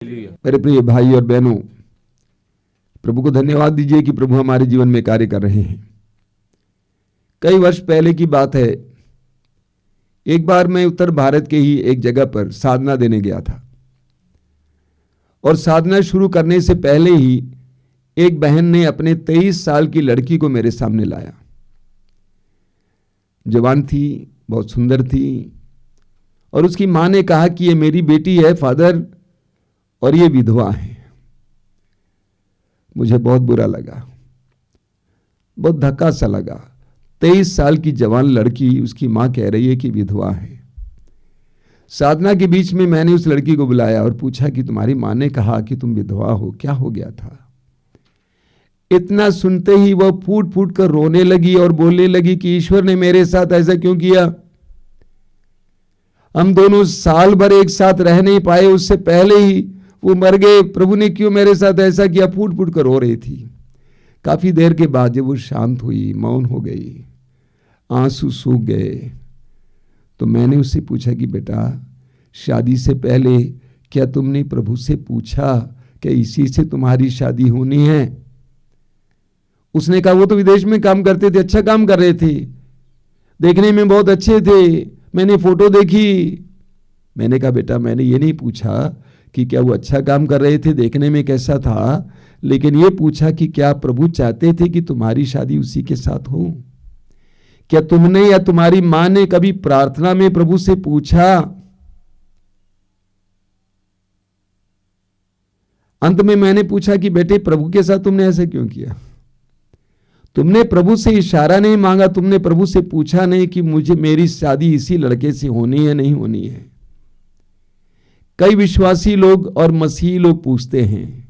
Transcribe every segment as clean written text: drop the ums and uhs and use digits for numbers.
मेरे प्रिय भाई और बहनों, प्रभु को धन्यवाद दीजिए कि प्रभु हमारे जीवन में कार्य कर रहे हैं। कई वर्ष पहले की बात है, एक बार मैं उत्तर भारत के ही एक जगह पर साधना देने गया था और साधना शुरू करने से पहले ही एक बहन ने अपने 23 साल की लड़की को मेरे सामने लाया। जवान थी, बहुत सुंदर थी, और उसकी मां ने कहा कि ये मेरी बेटी है फादर, और ये विधवा है। मुझे बहुत बुरा लगा, बहुत धक्का सा लगा। 23 साल की जवान लड़की, उसकी मां कह रही है कि विधवा है। साधना के बीच में मैंने उस लड़की को बुलाया और पूछा कि तुम्हारी मां ने कहा कि तुम विधवा हो, क्या हो गया था? इतना सुनते ही वह फूट फूट कर रोने लगी और बोलने लगी कि ईश्वर ने मेरे साथ ऐसा क्यों किया? हम दोनों साल भर एक साथ रह नहीं पाए, उससे पहले ही वो मर गए। प्रभु ने क्यों मेरे साथ ऐसा किया? फूट फूट कर रो रही थी। काफी देर के बाद जब वो शांत हुई, मौन हो गई, आंसू सूख गए, तो मैंने उससे पूछा कि बेटा, शादी से पहले क्या तुमने प्रभु से पूछा कि इसी से तुम्हारी शादी होनी है? उसने कहा वो तो विदेश में काम करते थे, अच्छा काम कर रहे थे, देखने में बहुत अच्छे थे, मैंने फोटो देखी। मैंने कहा बेटा, मैंने ये नहीं पूछा कि क्या वो अच्छा काम कर रहे थे, देखने में कैसा था, लेकिन ये पूछा कि क्या प्रभु चाहते थे कि तुम्हारी शादी उसी के साथ हो? क्या तुमने या तुम्हारी मां ने कभी प्रार्थना में प्रभु से पूछा? अंत में मैंने पूछा कि बेटे, प्रभु के साथ तुमने ऐसा क्यों किया? तुमने प्रभु से इशारा नहीं मांगा, तुमने प्रभु से पूछा नहीं कि मुझे मेरी शादी इसी लड़के से होनी है, नहीं होनी है। कई विश्वासी लोग और मसीही लोग पूछते हैं,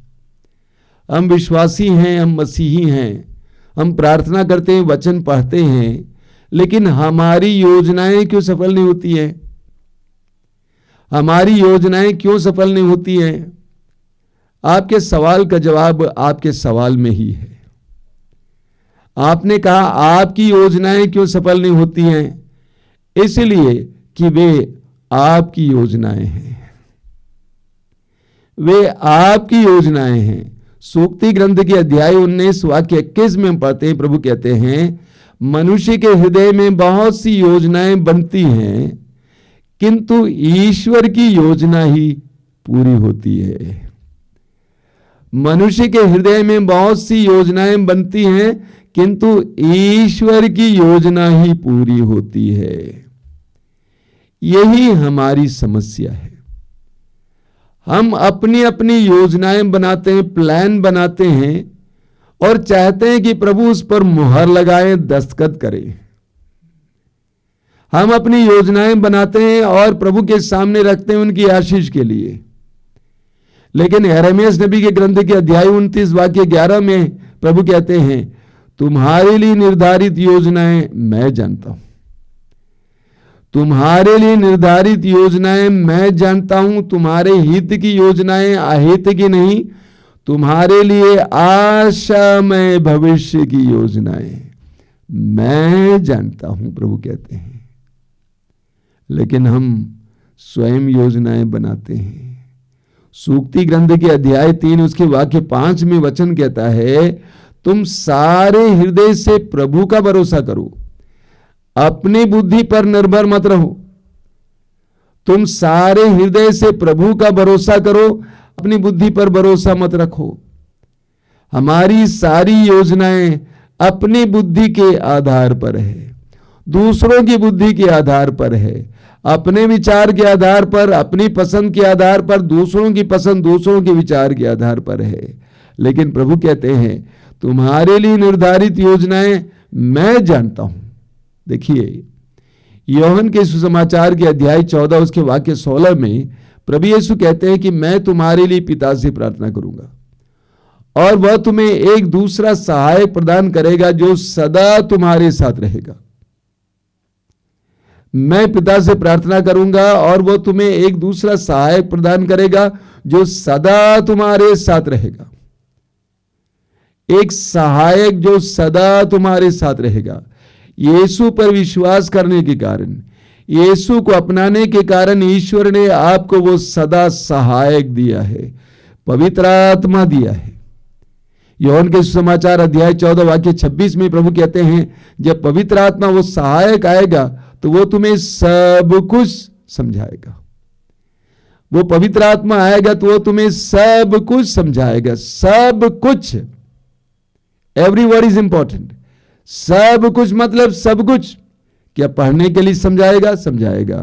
हम विश्वासी हैं, हम मसीही हैं, हम प्रार्थना करते हैं, वचन पढ़ते हैं, लेकिन हमारी योजनाएं क्यों सफल नहीं होती हैं? हमारी योजनाएं क्यों सफल नहीं होती हैं? आपके सवाल का जवाब आपके सवाल में ही है। आपने कहा आपकी योजनाएं क्यों सफल नहीं होती हैं? इसलिए कि वे आपकी योजनाएं हैं, वे आपकी योजनाएं हैं। सूक्ति ग्रंथ के अध्याय 19 वाक्य 21 में हम पढ़ते हैं, प्रभु कहते हैं, मनुष्य के हृदय में बहुत सी योजनाएं बनती हैं, किंतु ईश्वर की योजना ही पूरी होती है। मनुष्य के हृदय में बहुत सी योजनाएं बनती हैं, किंतु ईश्वर की योजना ही पूरी होती है। यही हमारी समस्या है। हम अपनी अपनी योजनाएं बनाते हैं, प्लान बनाते हैं और चाहते हैं कि प्रभु उस पर मुहर लगाए, दस्तखत करे। हम अपनी योजनाएं बनाते हैं और प्रभु के सामने रखते हैं उनकी आशीष के लिए। लेकिन यिर्मयाह नबी के ग्रंथ के अध्याय 29 वाक्य 11 में प्रभु कहते हैं, तुम्हारे लिए निर्धारित योजनाएं मैं जानता हूं। तुम्हारे लिए निर्धारित योजनाएं मैं जानता हूं। तुम्हारे हित की योजनाएं अहित की नहीं, तुम्हारे लिए आशामय भविष्य की योजनाएं मैं जानता हूं, प्रभु कहते हैं। लेकिन हम स्वयं योजनाएं बनाते हैं। सूक्ति ग्रंथ के अध्याय 3 उसके वाक्य 5 में वचन कहता है, तुम सारे हृदय से प्रभु का भरोसा करो, अपनी बुद्धि पर निर्भर मत रहो। तुम सारे हृदय से प्रभु का भरोसा करो, अपनी बुद्धि पर भरोसा मत रखो। हमारी सारी योजनाएं अपनी बुद्धि के आधार पर है, दूसरों की बुद्धि के आधार पर है, अपने विचार के आधार पर, अपनी पसंद के आधार पर, दूसरों की पसंद, दूसरों के विचार के आधार पर है। लेकिन प्रभु कहते हैं, तुम्हारे लिए निर्धारित योजनाएं मैं जानता हूं। देखिए, यूहन्ना के सुसमाचार के अध्याय 14 उसके वाक्य 16 में प्रभु यीशु कहते हैं कि मैं तुम्हारे लिए पिता से प्रार्थना करूंगा और वह तुम्हें एक दूसरा सहायक प्रदान करेगा जो सदा तुम्हारे साथ रहेगा। मैं पिता से प्रार्थना करूंगा और वह तुम्हें एक दूसरा सहायक प्रदान करेगा जो सदा तुम्हारे साथ रहेगा। एक सहायक जो सदा तुम्हारे साथ रहेगा। यीशु पर विश्वास करने के कारण, यीशु को अपनाने के कारण ईश्वर ने आपको वो सदा सहायक दिया है, पवित्र आत्मा दिया है। यूहन्ना के सुसमाचार अध्याय 14 वाक्य 26 में प्रभु कहते हैं, जब पवित्र आत्मा वो सहायक आएगा तो वो तुम्हें सब कुछ समझाएगा। वो पवित्र आत्मा आएगा तो वो तुम्हें सब कुछ समझाएगा, सब कुछ। Every word is important. सब कुछ मतलब सब कुछ। क्या पढ़ने के लिए समझाएगा? समझाएगा।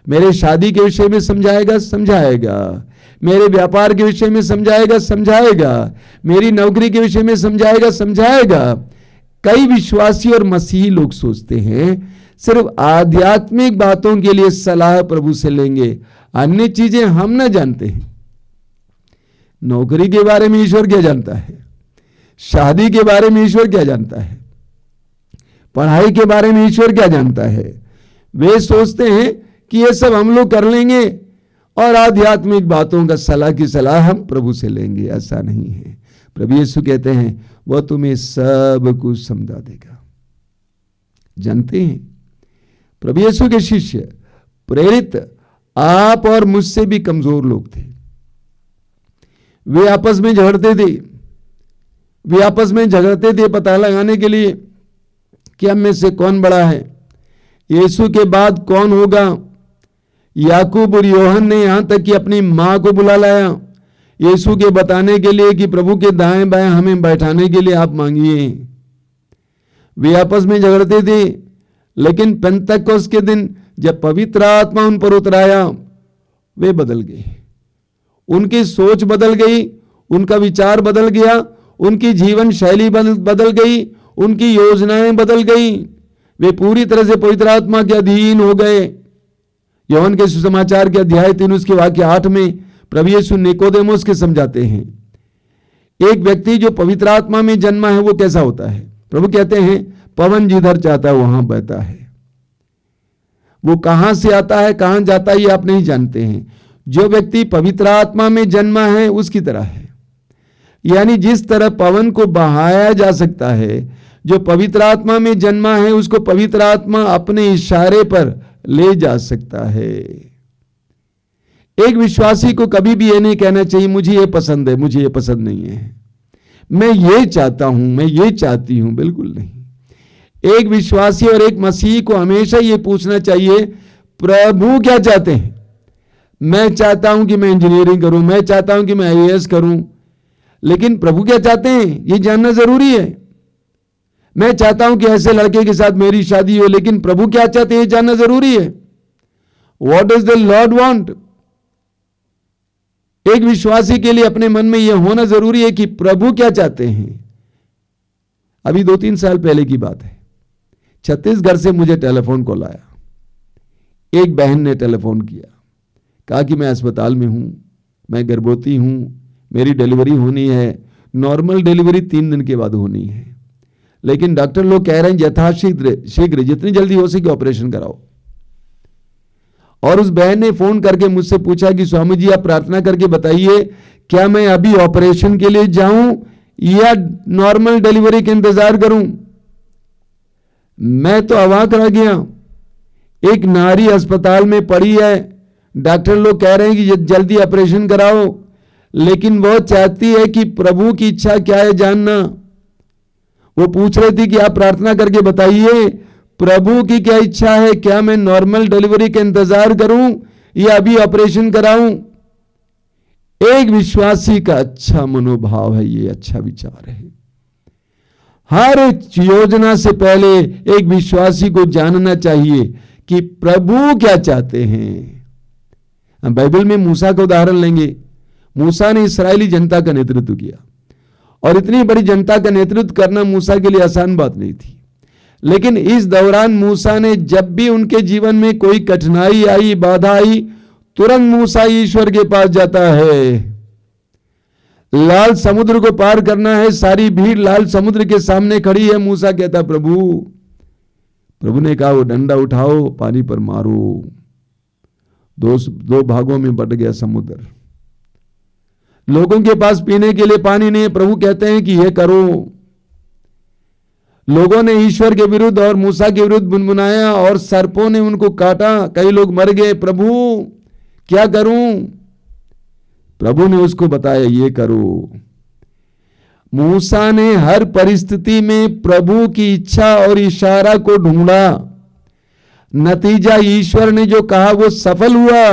मेरे शादी के विषय में समझाएगा? समझाएगा। मेरे व्यापार के विषय में समझाएगा? समझाएगा। मेरी नौकरी के विषय में समझाएगा? समझाएगा। कई विश्वासी और मसीही लोग सोचते हैं सिर्फ आध्यात्मिक बातों के लिए सलाह प्रभु से लेंगे, अन्य चीजें हम ना जानते हैं। नौकरी के बारे में ईश्वर क्या जानता है? शादी के बारे में ईश्वर क्या जानता है? पढ़ाई के बारे में ईश्वर क्या जानता है? वे सोचते हैं कि ये सब हम लोग कर लेंगे और आध्यात्मिक बातों का सलाह की सलाह हम प्रभु से लेंगे। ऐसा नहीं है। प्रभु यीशु कहते हैं वह तुम्हें सब कुछ समझा देगा। जानते हैं प्रभु यीशु के शिष्य प्रेरित आप और मुझसे भी कमजोर लोग थे। वे आपस में झगड़ते थे। वे आपस में झगड़ते थे पता लगाने के लिए कि हम में से कौन बड़ा है, यीशु के बाद कौन होगा। याकूब और यूहन्ना ने यहां तक कि अपनी मां को बुला लाया यीशु के बताने के लिए कि प्रभु के दाएं बाएं हमें बैठाने के लिए आप मांगिए। वे आपस में झगड़ते थे, लेकिन पेंतकोस्त के दिन जब पवित्र आत्मा उन पर उतर आया वे बदल गए। उनकी सोच बदल गई, उनका विचार बदल गया, उनकी जीवन शैली बदल गई, उनकी योजनाएं बदल गई। वे पूरी तरह से पवित्र आत्मा के अधीन हो गए। यूहन्ना के सुसमाचार के अध्याय 3 उसके वाक्य 8 में प्रभु यीशु निकोदेमुस के समझाते हैं एक व्यक्ति जो पवित्र आत्मा में जन्मा है वो कैसा होता है। प्रभु कहते हैं पवन जिधर चाहता है वहां बहता है। वो कहां से आता है कहां जाता है ये आप नहीं जानते हैं। जो व्यक्ति पवित्र आत्मा में जन्मा है उसकी तरह है। यानी जिस तरह पवन को बहाया जा सकता है, जो पवित्र आत्मा में जन्मा है उसको पवित्र आत्मा अपने इशारे पर ले जा सकता है। एक विश्वासी को कभी भी ये नहीं कहना चाहिए मुझे ये पसंद है, मुझे ये पसंद नहीं है, मैं ये चाहता हूं, मैं ये चाहती हूं। बिल्कुल नहीं। एक विश्वासी और एक मसीही को हमेशा ये पूछना चाहिए प्रभु क्या चाहते हैं। मैं चाहता हूं कि मैं इंजीनियरिंग करूं, मैं चाहता हूं कि मैं आईएएस करूं, लेकिन प्रभु क्या चाहते हैं ये जानना जरूरी है। मैं चाहता हूं कि ऐसे लड़के के साथ मेरी शादी हो, लेकिन प्रभु क्या चाहते हैं ये जानना जरूरी है। What does the Lord want. एक विश्वासी के लिए अपने मन में यह होना जरूरी है कि प्रभु क्या चाहते हैं। अभी 2-3 साल पहले की बात है, छत्तीसगढ़ से मुझे टेलीफोन कॉल आया। एक बहन ने टेलीफोन किया, कहा कि मैं अस्पताल में हूं, मैं गर्भवती हूं, मेरी डिलीवरी होनी है। नॉर्मल डिलीवरी 3 दिन के बाद होनी है, लेकिन डॉक्टर लोग कह रहे हैं यथाशीघ्र जितनी जल्दी हो सके ऑपरेशन कराओ। और उस बहन ने फोन करके मुझसे पूछा कि स्वामी जी आप प्रार्थना करके बताइए क्या मैं अभी ऑपरेशन के लिए जाऊं या नॉर्मल डिलीवरी का इंतजार करूं। मैं तो अवाक रह गया। एक नारी अस्पताल में पड़ी है, डॉक्टर लोग कह रहे हैं कि जल्दी ऑपरेशन कराओ, लेकिन वो चाहती है कि प्रभु की इच्छा क्या है जानना। वो पूछ रही थी कि आप प्रार्थना करके बताइए प्रभु की क्या इच्छा है, क्या मैं नॉर्मल डिलीवरी का इंतजार करूं या अभी ऑपरेशन कराऊं। एक विश्वासी का अच्छा मनोभाव है, ये अच्छा विचार है। हर योजना से पहले एक विश्वासी को जानना चाहिए कि प्रभु क्या चाहते हैं। हम बाइबल में मूसा का उदाहरण लेंगे। मूसा ने इस्राएली जनता का नेतृत्व किया, और इतनी बड़ी जनता का नेतृत्व करना मूसा के लिए आसान बात नहीं थी। लेकिन इस दौरान मूसा ने जब भी उनके जीवन में कोई कठिनाई आई, बाधा आई, तुरंत मूसा ईश्वर के पास जाता है। लाल समुद्र को पार करना है, सारी भीड़ लाल समुद्र के सामने खड़ी है। मूसा कहता प्रभु ने कहा वो डंडा उठाओ, पानी पर मारो। दो भागों में बट गया समुद्र। लोगों के पास पीने के लिए पानी नहीं है। प्रभु कहते हैं कि यह करो। लोगों ने ईश्वर के विरुद्ध और मूसा के विरुद्ध बुनबुनाया और सर्पों ने उनको काटा, कई लोग मर गए। प्रभु क्या करूं? प्रभु ने उसको बताया, ये करो। मूसा ने हर परिस्थिति में प्रभु की इच्छा और इशारा को ढूंढा। नतीजा ईश्वर ने जो कहा वो सफल हुआ,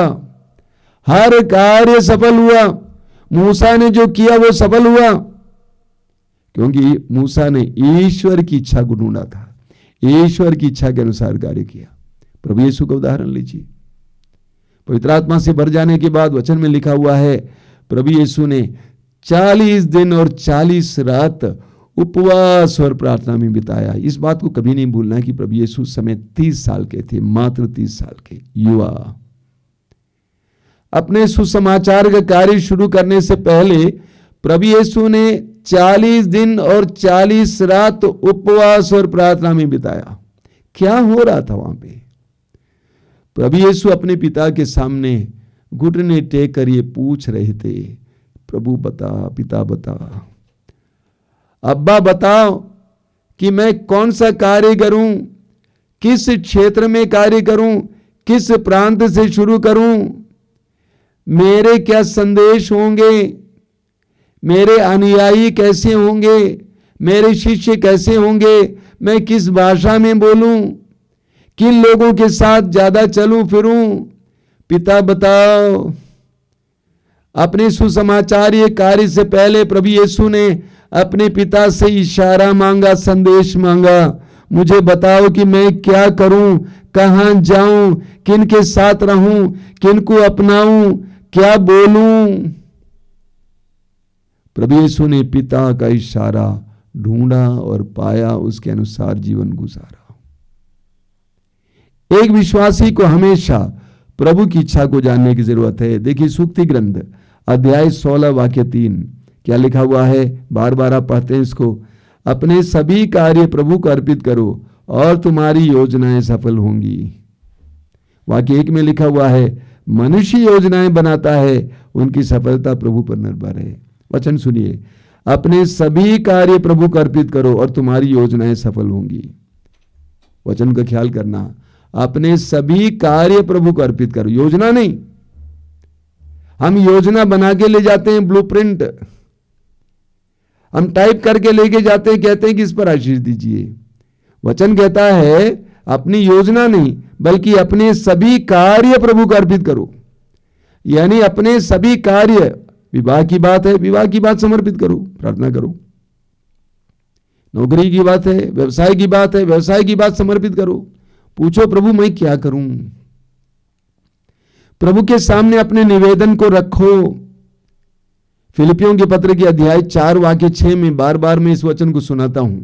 हर कार्य सफल हुआ। मूसा ने जो किया वो सफल हुआ, क्योंकि मूसा ने ईश्वर की इच्छा को ढूंढा था, ईश्वर की इच्छा के अनुसार कार्य किया। प्रभु यीशु का उदाहरण लीजिए। पवित्र आत्मा से भर जाने के बाद वचन में लिखा हुआ है, प्रभु यीशु ने 40 दिन और 40 रात उपवास और प्रार्थना में बिताया। इस बात को कभी नहीं भूलना कि प्रभु यीशु उस समय 30 साल के थे, मात्र 30 साल के युवा। अपने सुसमाचार का कार्य शुरू करने से पहले प्रभु यीशु ने 40 दिन और 40 रात उपवास और प्रार्थना में बिताया। क्या हो रहा था वहां पे? प्रभु यीशु अपने पिता के सामने घुटने टेक कर ये पूछ रहे थे, प्रभु बता, पिता बता, अब्बा बताओ कि मैं कौन सा कार्य करूं, किस क्षेत्र में कार्य करूं, किस प्रांत से शुरू करूं, मेरे क्या संदेश होंगे, मेरे अनुयायी कैसे होंगे, मेरे शिष्य कैसे होंगे, मैं किस भाषा में बोलूं, किन लोगों के साथ ज्यादा चलूं फिरूं, पिता बताओ। अपने सुसमाचार ये कार्य से पहले प्रभु यीशु ने अपने पिता से इशारा मांगा, संदेश मांगा, मुझे बताओ कि मैं क्या करूं, कहां जाऊं, किन के साथ रहूं, किन को अपनाऊं, क्या बोलूं। प्रभु यीशु ने पिता का इशारा ढूंढा और पाया, उसके अनुसार जीवन गुजारा। एक विश्वासी को हमेशा प्रभु की इच्छा को जानने की जरूरत है। देखिए सूक्ति ग्रंथ अध्याय 16 वाक्य 3 क्या लिखा हुआ है, बार बार आप पढ़ते हैं इसको। अपने सभी कार्य प्रभु को अर्पित करो और तुम्हारी योजनाएं सफल होंगी। वाक्य 1 में लिखा हुआ है, मनुष्य योजनाएं बनाता है, उनकी सफलता प्रभु पर निर्भर है। वचन सुनिए, अपने सभी कार्य प्रभु को अर्पित करो और तुम्हारी योजनाएं सफल होंगी। वचन का ख्याल करना, अपने सभी कार्य प्रभु को अर्पित करो, योजना नहीं। हम योजना बना के ले जाते हैं, ब्लूप्रिंट हम टाइप करके लेके जाते हैं, कहते हैं कि इस पर आशीष दीजिए। वचन कहता है अपनी योजना नहीं, बल्कि अपने सभी कार्य प्रभु को अर्पित करो। यानी अपने सभी कार्य, विवाह की बात है, विवाह की बात समर्पित करो, प्रार्थना करो। नौकरी की बात है, व्यवसाय की बात है, व्यवसाय की बात समर्पित करो। पूछो प्रभु मैं क्या करूं। प्रभु के सामने अपने निवेदन को रखो। फिलिपियों के पत्र के अध्याय 4 वाक्य 6 में बार बार मैं इस वचन को सुनाता हूं।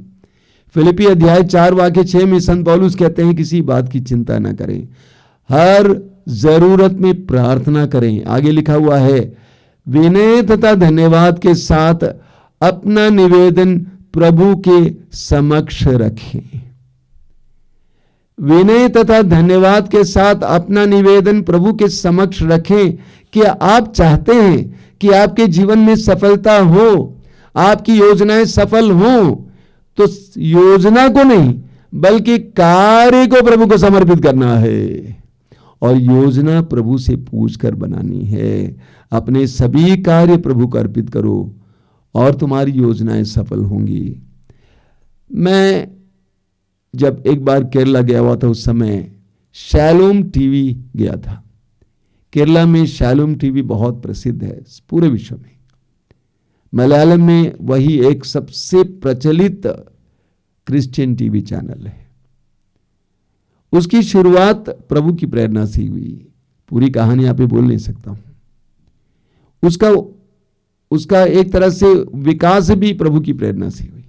फिलिपी अध्याय 4 वाक्य 6 में संत पौलुस कहते हैं, किसी बात की चिंता ना करें, हर जरूरत में प्रार्थना करें। आगे लिखा हुआ है, विनय तथा धन्यवाद के साथ अपना निवेदन प्रभु के समक्ष रखें। विनय तथा धन्यवाद के साथ अपना निवेदन प्रभु के समक्ष रखें। कि आप चाहते हैं कि आपके जीवन में सफलता हो, आपकी योजनाएं सफल हो, तो योजना को नहीं बल्कि कार्य को प्रभु को समर्पित करना है और योजना प्रभु से पूछकर बनानी है। अपने सभी कार्य प्रभु को अर्पित करो और तुम्हारी योजनाएं सफल होंगी। मैं जब एक बार केरला गया हुआ था, उस समय शैलोम टीवी गया था। केरला में शैलोम टीवी बहुत प्रसिद्ध है पूरे विश्व में। मलयालम में वही एक सबसे प्रचलित क्रिश्चियन टीवी चैनल है। उसकी शुरुआत प्रभु की प्रेरणा से हुई। पूरी कहानी यहाँ पे बोल नहीं सकता हूं। उसका एक तरह से विकास भी प्रभु की प्रेरणा से हुई।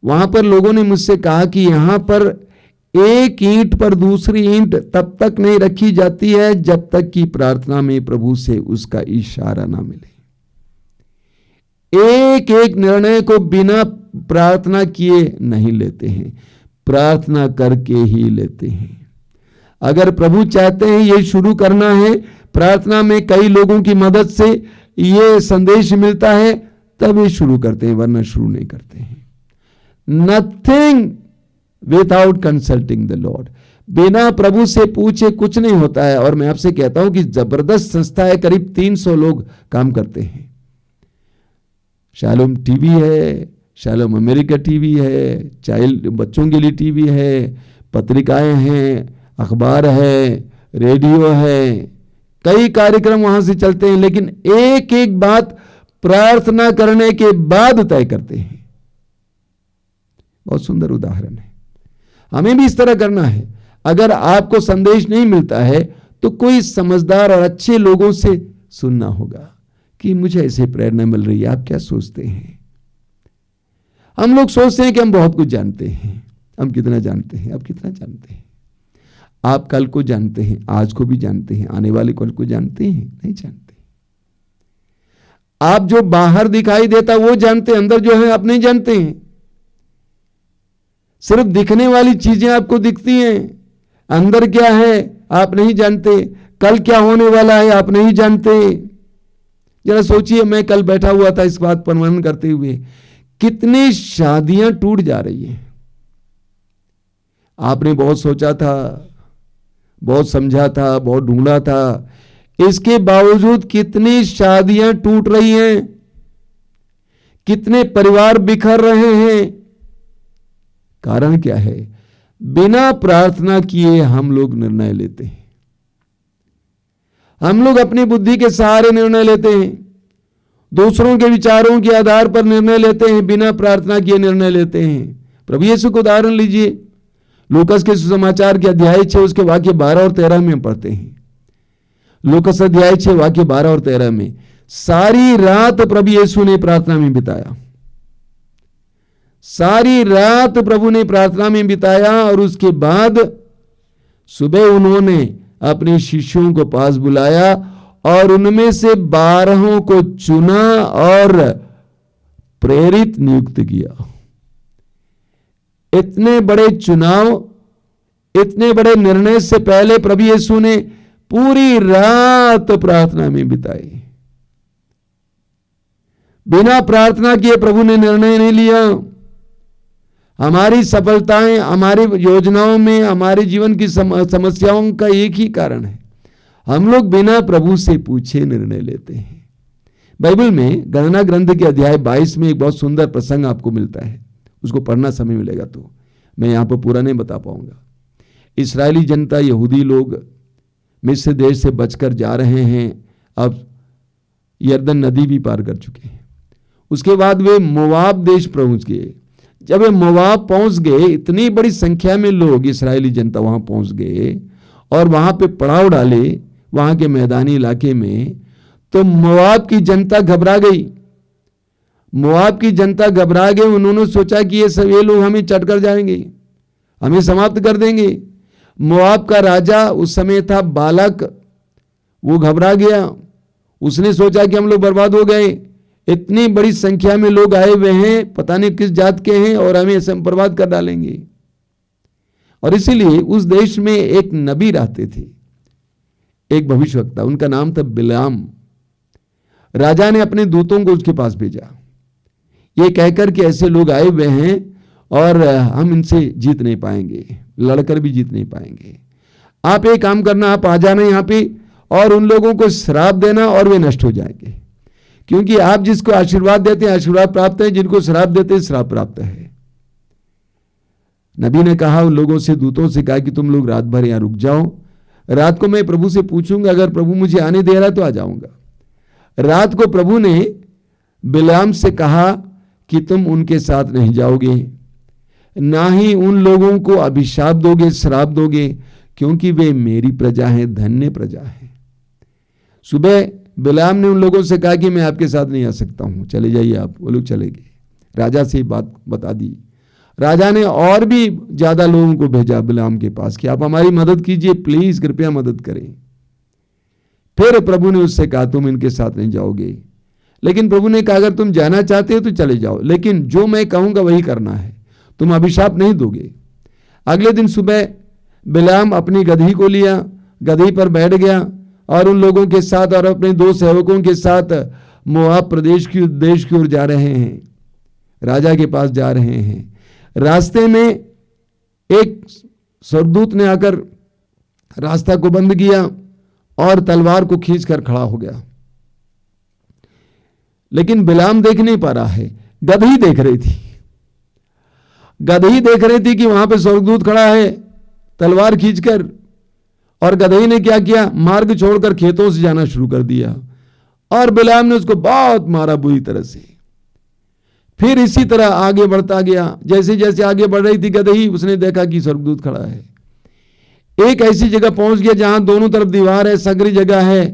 वहां पर लोगों ने मुझसे कहा कि यहां पर एक ईंट पर दूसरी ईंट तब तक नहीं रखी जाती है जब तक कि प्रार्थना में प्रभु से उसका इशारा ना मिले। एक एक निर्णय को बिना प्रार्थना किए नहीं लेते हैं, प्रार्थना करके ही लेते हैं। अगर प्रभु चाहते हैं ये शुरू करना है, प्रार्थना में कई लोगों की मदद से ये संदेश मिलता है, तब ये शुरू करते हैं, वरना शुरू नहीं करते हैं। Nothing without consulting the Lord. बिना प्रभु से पूछे कुछ नहीं होता है। और मैं आपसे कहता हूं कि जबरदस्त संस्था है, करीब 300 लोग काम करते हैं। शालोम टीवी है, शालोम अमेरिका टीवी है, चाइल्ड बच्चों के लिए टीवी है, पत्रिकाएं हैं, अखबार है, रेडियो है, कई कार्यक्रम वहां से चलते हैं। लेकिन एक एक बात प्रार्थना करने के बाद तय करते हैं। बहुत सुंदर उदाहरण है। हमें भी इस तरह करना है। अगर आपको संदेश नहीं मिलता है तो कोई समझदार और अच्छे लोगों से सुनना होगा कि मुझे ऐसे प्रेरणा मिल रही है, आप क्या सोचते हैं। हम लोग सोचते हैं कि हम बहुत कुछ जानते हैं। हम कितना जानते हैं? आप कितना जानते हैं? आप कल को जानते हैं, आज को भी जानते हैं, आने वाले कल को जानते हैं? नहीं जानते। आप जो बाहर दिखाई देता वो जानते हैं, अंदर जो है आप नहीं जानते हैं। सिर्फ दिखने वाली चीजें आपको दिखती हैं, अंदर क्या है आप नहीं जानते। कल क्या होने वाला है आप नहीं जानते। जरा सोचिए, मैं कल बैठा हुआ था इस बात पर मनन करते हुए, कितनी शादियां टूट जा रही हैं। आपने बहुत सोचा था, बहुत समझा था, बहुत ढूंढा था, इसके बावजूद कितनी शादियां टूट रही हैं, कितने परिवार बिखर रहे हैं। कारण क्या है? बिना प्रार्थना किए हम लोग निर्णय लेते हैं। हम लोग अपनी बुद्धि के सहारे निर्णय लेते हैं, दूसरों के विचारों के आधार पर निर्णय लेते हैं, बिना प्रार्थना किए निर्णय लेते हैं। प्रभु यीशु को उदाहरण लीजिए, लूकस के सुसमाचार के अध्याय 6 उसके वाक्य 12 और 13 में पढ़ते हैं। लूकस अध्याय 6 वाक्य 12 और 13 में, सारी रात प्रभु यीशु ने प्रार्थना में बिताया। सारी रात प्रभु ने प्रार्थना में बिताया और उसके बाद सुबह उन्होंने अपने शिष्यों को पास बुलाया और उनमें से 12 को चुना और प्रेरित नियुक्त किया। इतने बड़े चुनाव, इतने बड़े निर्णय से पहले प्रभु यीशु ने पूरी रात प्रार्थना में बिताई। बिना प्रार्थना किए प्रभु ने निर्णय नहीं लिया। हमारी सफलताएं, हमारी योजनाओं में, हमारे जीवन की समस्याओं का एक ही कारण है, हम लोग बिना प्रभु से पूछे निर्णय लेते हैं। बाइबल में गणना ग्रंथ के अध्याय 22 में एक बहुत सुंदर प्रसंग आपको मिलता है। उसको पढ़ना समय मिलेगा तो मैं यहां पर पूरा नहीं बता पाऊंगा। इस्राएली जनता, यहूदी लोग मिस्र देश से बचकर जा रहे हैं। अब यरदन नदी भी पार कर चुके हैं। उसके बाद वे मोवाब देश पहुंच गए। जब वे मोवाब पहुंच गए, इतनी बड़ी संख्या में लोग, इस्राएली जनता वहां पहुंच गए और वहां पे पड़ाव डाले, वहां के मैदानी इलाके में, तो मोवाब की जनता घबरा गई। मोवाब की जनता घबरा गई। उन्होंने सोचा कि ये लोग हमें चटकर जाएंगे, हमें समाप्त कर देंगे। मोवाब का राजा उस समय था बालक, वो घबरा गया। उसने सोचा कि हम लोग बर्बाद हो गए, इतनी बड़ी संख्या में लोग आए हुए हैं, पता नहीं किस जात के हैं, और हमें ऐसे बर्बाद कर डालेंगे। और इसीलिए उस देश में एक नबी रहते थे, एक भविष्यवक्ता, उनका नाम था बिलाम। राजा ने अपने दूतों को उसके पास भेजा, ये कहकर कि ऐसे लोग आए हुए हैं और हम इनसे जीत नहीं पाएंगे, लड़कर भी जीत नहीं पाएंगे। आप एक काम करना, आप आ जाना यहाँ पे और उन लोगों को श्राप देना और वे नष्ट हो जाएंगे। क्योंकि आप जिसको आशीर्वाद देते हैं आशीर्वाद प्राप्त है, जिनको श्राप देते हैं श्राप प्राप्त है। नबी ने कहा उन लोगों से, दूतों से कहा कि तुम लोग रात भर यहां रुक जाओ, रात को मैं प्रभु से पूछूंगा, अगर प्रभु मुझे आने दे रहा तो आ जाऊंगा। रात को प्रभु ने बिलाम से कहा कि तुम उनके साथ नहीं जाओगे, ना ही उन लोगों को अभिशाप दोगे, श्राप दोगे, क्योंकि वे मेरी प्रजा है, धन्य प्रजा है। सुबह बिलाम ने उन लोगों से कहा कि मैं आपके साथ नहीं आ सकता हूं, चले जाइए आप। वो लोग चले गए, राजा से बात बता दी। राजा ने और भी ज्यादा लोगों को भेजा बिलाम के पास कि आप हमारी मदद कीजिए, प्लीज कृपया मदद करें। फिर प्रभु ने उससे कहा तुम इनके साथ नहीं जाओगे। लेकिन प्रभु ने कहा अगर तुम जाना चाहते हो तो चले जाओ, लेकिन जो मैं कहूंगा वही करना है, तुम अभिशाप नहीं दोगे। अगले दिन सुबह बिलाम अपनी गधी को लिया, गधी पर बैठ गया और उन लोगों के साथ और अपने 2 सेवकों के साथ मोआब प्रदेश की देश की ओर जा रहे हैं, राजा के पास जा रहे हैं। रास्ते में एक स्वर्गदूत ने आकर रास्ता को बंद किया और तलवार को खींचकर खड़ा हो गया। लेकिन बिलाम देख नहीं पा रहा है, गदही देख रही थी। गदही देख रही थी कि वहां पे स्वर्गदूत खड़ा है तलवार खींचकर, और गदही ने क्या किया, मार्ग छोड़कर खेतों से जाना शुरू कर दिया और बिलाम ने उसको बहुत मारा बुरी तरह से। फिर इसी तरह आगे बढ़ता गया। जैसे जैसे आगे बढ़ रही थी गदही, उसने देखा कि स्वर्गदूत खड़ा है। एक ऐसी जगह पहुंच गया जहां दोनों तरफ दीवार है, संकरी जगह है,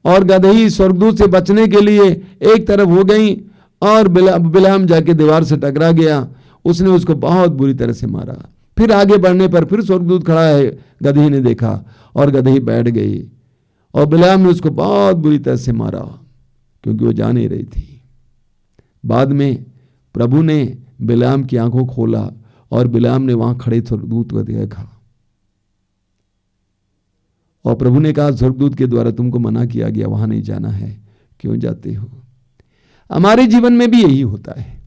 और गदही स्वर्गदूत से बचने के लिए एक तरफ हो गई और बिलाम जाके दीवार से टकरा गया। उसने उसको बहुत बुरी तरह से मारा। फिर आगे बढ़ने पर फिर स्वर्गदूत खड़ा है, गदही ने देखा और गदही बैठ गई और बिलाम ने उसको बहुत बुरी तरह से मारा क्योंकि वो जा नहीं रही थी। बाद में प्रभु ने बिलाम की आंखों खोला और बिलाम ने वहां खड़े स्वर्गदूत को देखा और प्रभु ने कहा, स्वर्गदूत के द्वारा तुमको मना किया गया, वहां नहीं जाना है, क्यों जाते हो। हमारे जीवन में भी यही होता है,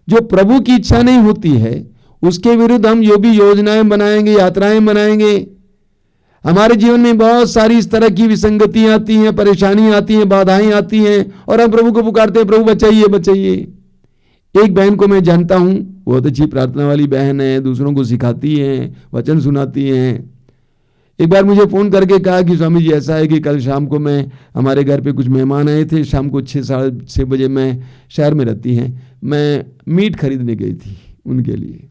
जो प्रभु की इच्छा नहीं होती है उसके विरुद्ध हम जो भी योजनाएं बनाएंगे, यात्राएं बनाएंगे। हमारे जीवन में बहुत सारी इस तरह की विसंगतियां आती हैं, परेशानियां आती हैं, बाधाएं आती हैं और हम प्रभु को पुकारते हैं, प्रभु बचाइए बचाइए। एक बहन को मैं जानता हूं, बहुत अच्छी प्रार्थना वाली बहन है, दूसरों को सिखाती है, वचन सुनाती है। एक बार मुझे फोन करके कहा कि स्वामी जी ऐसा है कि कल शाम को मैं, हमारे घर पे कुछ मेहमान आए थे, शाम को 6-6:30 बजे, मैं शहर में रहती हैं, मैं मीट खरीदने गई थी उनके लिए,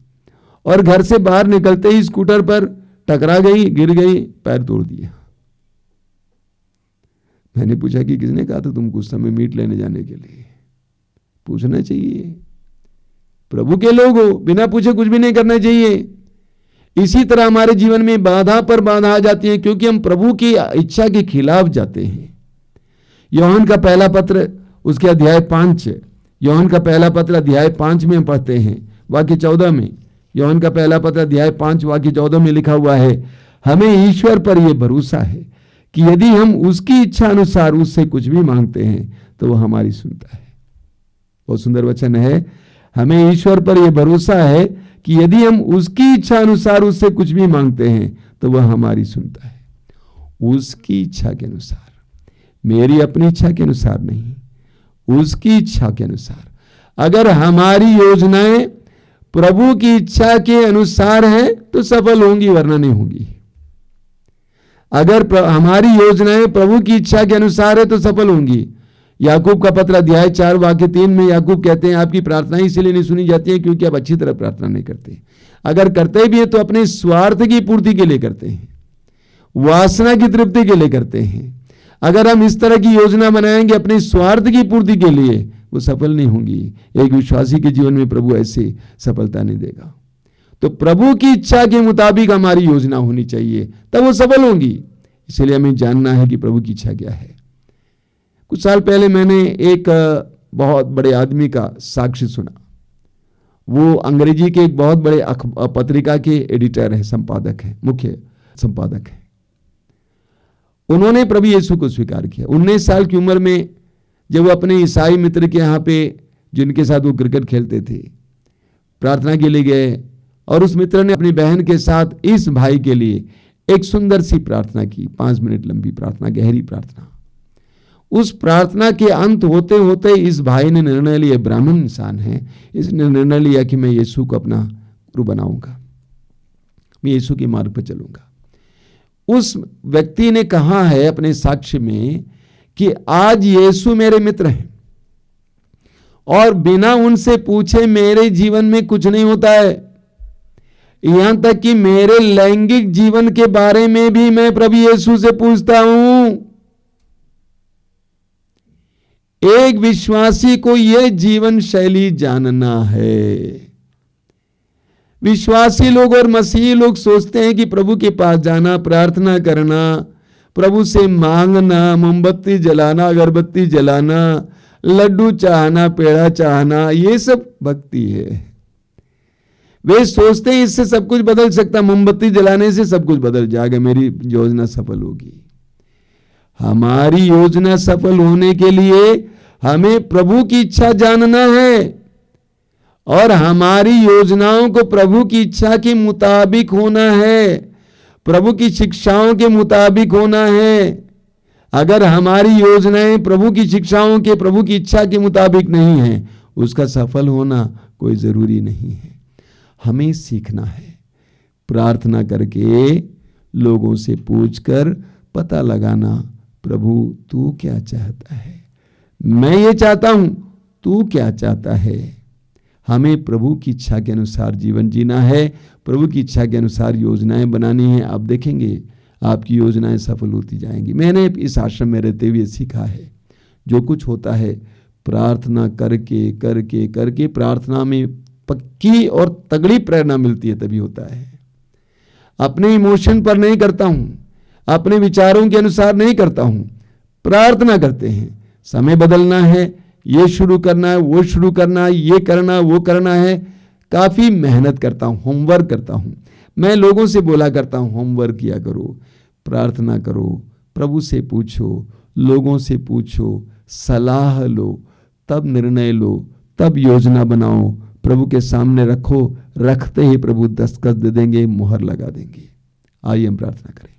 और घर से बाहर निकलते ही स्कूटर पर टकरा गई, गिर गई, पैर तोड़ दिया। मैंने पूछा कि किसने कहा था तुमको उस समय मीट लेने जाने के लिए। पूछना चाहिए, प्रभु के लोग हो, बिना पूछे कुछ भी नहीं करना चाहिए। इसी तरह हमारे जीवन में बाधा पर बाधा आ जाती है क्योंकि हम प्रभु की इच्छा के खिलाफ जाते हैं। यूहन्ना का पहला पत्र उसके अध्याय 5, यूहन्ना का पहला पत्र अध्याय 5 में हम पढ़ते हैं वाक्य 14 में। यूहन्ना का पहला पत्र अध्याय 5 वाक्य 14 में लिखा हुआ है, हमें ईश्वर पर यह भरोसा है कि यदि हम उसकी इच्छा अनुसार उससे कुछ भी मांगते हैं तो वह हमारी सुनता है। बहुत सुंदर वचन है, हमें ईश्वर पर यह भरोसा है कि यदि हम उसकी इच्छा अनुसार उससे कुछ भी मांगते हैं तो वह हमारी सुनता है। उसकी इच्छा के अनुसार, मेरी अपनी इच्छा के अनुसार नहीं, उसकी इच्छा के अनुसार। अगर हमारी योजनाएं प्रभु की इच्छा के अनुसार हैं तो सफल होंगी, वरना नहीं होंगी। अगर हमारी योजनाएं प्रभु की इच्छा के अनुसार है तो सफल होंगी। याकूब का पत्र अध्याय 4 वाक्य 3 में याकूब कहते हैं, आपकी प्रार्थनाएं इसलिए नहीं सुनी जाती हैं क्योंकि आप अच्छी तरह प्रार्थना नहीं करते। अगर करते भी हैं तो अपने स्वार्थ की पूर्ति के लिए करते हैं, वासना की तृप्ति के लिए करते हैं। अगर हम इस तरह की योजना बनाएंगे अपने स्वार्थ की पूर्ति के लिए, वो सफल नहीं होंगी। एक विश्वासी के जीवन में प्रभु ऐसे सफलता नहीं देगा। तो प्रभु की इच्छा के मुताबिक हमारी योजना होनी चाहिए, तब वो सफल होंगी। इसलिए हमें जानना है कि प्रभु की इच्छा क्या है। कुछ साल पहले मैंने एक बहुत बड़े आदमी का साक्ष्य सुना। वो अंग्रेजी के एक बहुत बड़े पत्रिका के एडिटर है, संपादक है, मुख्य संपादक है। उन्होंने प्रभु यीशु को स्वीकार किया। 19 साल की उम्र में जब वो अपने ईसाई मित्र के यहाँ पे, जिनके साथ वो क्रिकेट खेलते थे, प्रार्थना के लिए गए और उस मित्र ने अपनी बहन के साथ इस भाई के लिए एक सुंदर सी प्रार्थना की, 5 मिनट लंबी प्रार्थना, गहरी प्रार्थना। उस प्रार्थना के अंत होते होते इस भाई ने निर्णय लिया, ब्राह्मण इंसान है, इसने निर्णय लिया कि मैं यीशु को अपना गुरु बनाऊंगा, मैं यीशु के मार्ग पर चलूंगा। उस व्यक्ति ने कहा है अपने साक्ष्य में कि आज यीशु मेरे मित्र हैं और बिना उनसे पूछे मेरे जीवन में कुछ नहीं होता है। यहां तक कि मेरे लैंगिक जीवन के बारे में भी मैं प्रभु यीशु से पूछता हूं। एक विश्वासी को यह जीवन शैली जानना है। विश्वासी लोग और मसीही लोग सोचते हैं कि प्रभु के पास जाना, प्रार्थना करना, प्रभु से मांगना, मोमबत्ती जलाना, अगरबत्ती जलाना, लड्डू चाहना, पेड़ा चाहना, ये सब भक्ति है। वे सोचते हैं इससे सब कुछ बदल सकता, मोमबत्ती जलाने से सब कुछ बदल जाएगा, मेरी योजना सफल होगी। हमारी योजना सफल होने के लिए हमें प्रभु की इच्छा जानना है और हमारी योजनाओं को प्रभु की इच्छा के मुताबिक होना है, प्रभु की शिक्षाओं के मुताबिक होना है। अगर हमारी योजनाएं प्रभु की शिक्षाओं के, प्रभु की इच्छा के मुताबिक नहीं है, उसका सफल होना कोई जरूरी नहीं है। हमें सीखना है, प्रार्थना करके, लोगों से पूछकर पता लगाना, प्रभु तू क्या चाहता है, मैं ये चाहता हूं, तू क्या चाहता है। हमें प्रभु की इच्छा के अनुसार जीवन जीना है, प्रभु की इच्छा के अनुसार योजनाएं बनानी है। आप देखेंगे आपकी योजनाएं सफल होती जाएंगी। मैंने इस आश्रम में रहते हुए सीखा है, जो कुछ होता है प्रार्थना करके करके करके, प्रार्थना में पक्की और तगड़ी प्रेरणा मिलती है तभी होता है। अपने इमोशन पर नहीं करता हूं, अपने विचारों के अनुसार नहीं करता हूं, प्रार्थना करते हैं। समय बदलना है, ये शुरू करना है, वो शुरू करना है, ये करना वो करना है। काफी मेहनत करता हूं, होमवर्क करता हूं। मैं लोगों से बोला करता हूं, होमवर्क किया करो, प्रार्थना करो, प्रभु से पूछो, लोगों से पूछो, सलाह लो, तब निर्णय लो, तब योजना बनाओ, प्रभु के सामने रखो। रखते ही प्रभु दस्तखत दे देंगे, मुहर लगा देंगे। आइए हम प्रार्थना करें।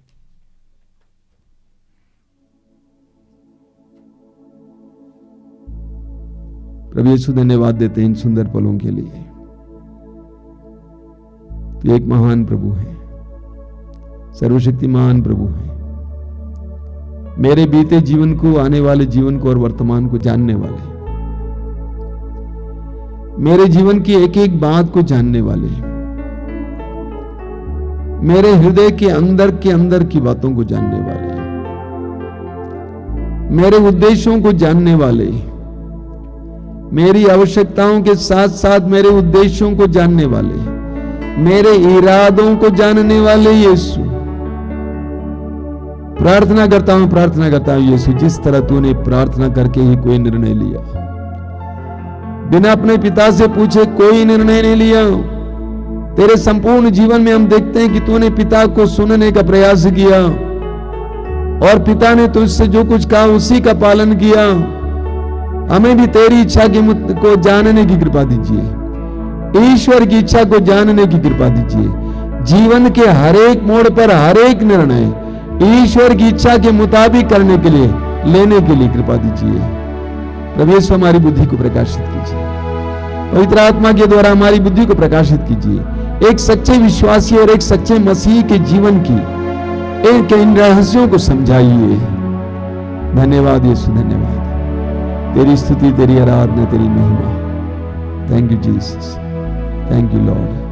प्रभु यीशु धन्यवाद देते हैं इन सुंदर पलों के लिए। तो एक महान प्रभु है, सर्वशक्तिमान प्रभु है। मेरे बीते जीवन को, आने वाले जीवन को और वर्तमान को जानने वाले, मेरे जीवन की एक एक बात को जानने वाले, मेरे हृदय के अंदर की बातों को जानने वाले, मेरे उद्देश्यों को जानने वाले, मेरी आवश्यकताओं के साथ साथ मेरे उद्देश्यों को जानने वाले, मेरे इरादों को जानने वाले यीशु, प्रार्थना करता हूं यीशु, जिस तरह तूने प्रार्थना करके ही कोई निर्णय लिया, बिना अपने पिता से पूछे कोई निर्णय नहीं लिया। तेरे संपूर्ण जीवन में हम देखते हैं कि तूने पिता को सुनने का प्रयास किया और पिता ने तुझसे जो कुछ कहा उसी का पालन किया। हमें भी तेरी इच्छा को जानने की कृपा दीजिए, ईश्वर की इच्छा को जानने की कृपा दीजिए। जीवन के हर एक मोड़ पर हर एक निर्णय ईश्वर की इच्छा के मुताबिक करने के लिए, लेने के लिए कृपा दीजिए। प्रभु यीशु हमारी बुद्धि को प्रकाशित कीजिए, पवित्र आत्मा के द्वारा हमारी बुद्धि को प्रकाशित कीजिए। एक सच्चे विश्वासी और एक सच्चे मसीह के जीवन की इन रहस्यों को समझाइए। धन्यवाद यीशु, धन्यवाद। तेरी स्तुति, तेरी आराधना, तेरी महिमा। Thank you Jesus, thank you Lord.